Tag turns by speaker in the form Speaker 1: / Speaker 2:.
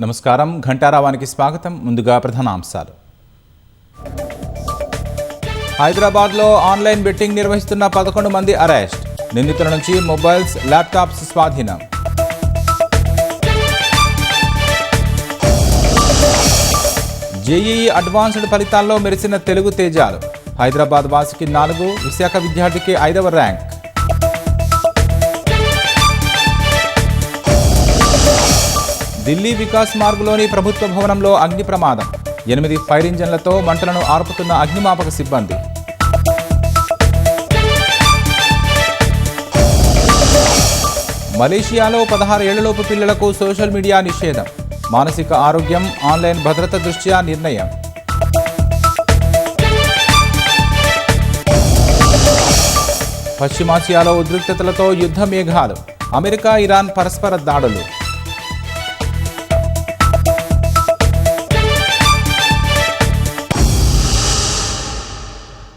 Speaker 1: నమస్కారం ఘంటారావానికి స్వాగతం. ముందుగా ప్రధానాంశాలు. హైదరాబాద్లో ఆన్లైన్ బెట్టింగ్ నిర్వహిస్తున్న 11 మంది అరెస్ట్. నిందితుల నుంచి మొబైల్స్, ల్యాప్టాప్స్ స్వాధీనం. జేఈఈ అడ్వాన్స్డ్ ఫలితాల్లో మెరిసిన తెలుగు తేజాలు. హైదరాబాద్ వాసికి 4, విశాఖ విద్యార్థికి 5వ ర్యాంక్. ఢిల్లీ వికాస్ మార్గ్లోని ప్రభుత్వ భవనంలో అగ్ని ప్రమాదం. 8 ఫైర్ ఇంజన్లతో మంటలను ఆర్పుతున్న అగ్నిమాపక సిబ్బంది. మలేషియాలో 16 ఏళ్లలోపు పిల్లలకు సోషల్ మీడియా నిషేధం. మానసిక ఆరోగ్యం, ఆన్లైన్ భద్రత దృష్ట్యా నిర్ణయం. పశ్చిమాసియాలో ఉద్రిక్తతలతో యుద్ధ మేఘాలు. అమెరికా, ఇరాన్ పరస్పర దాడులు.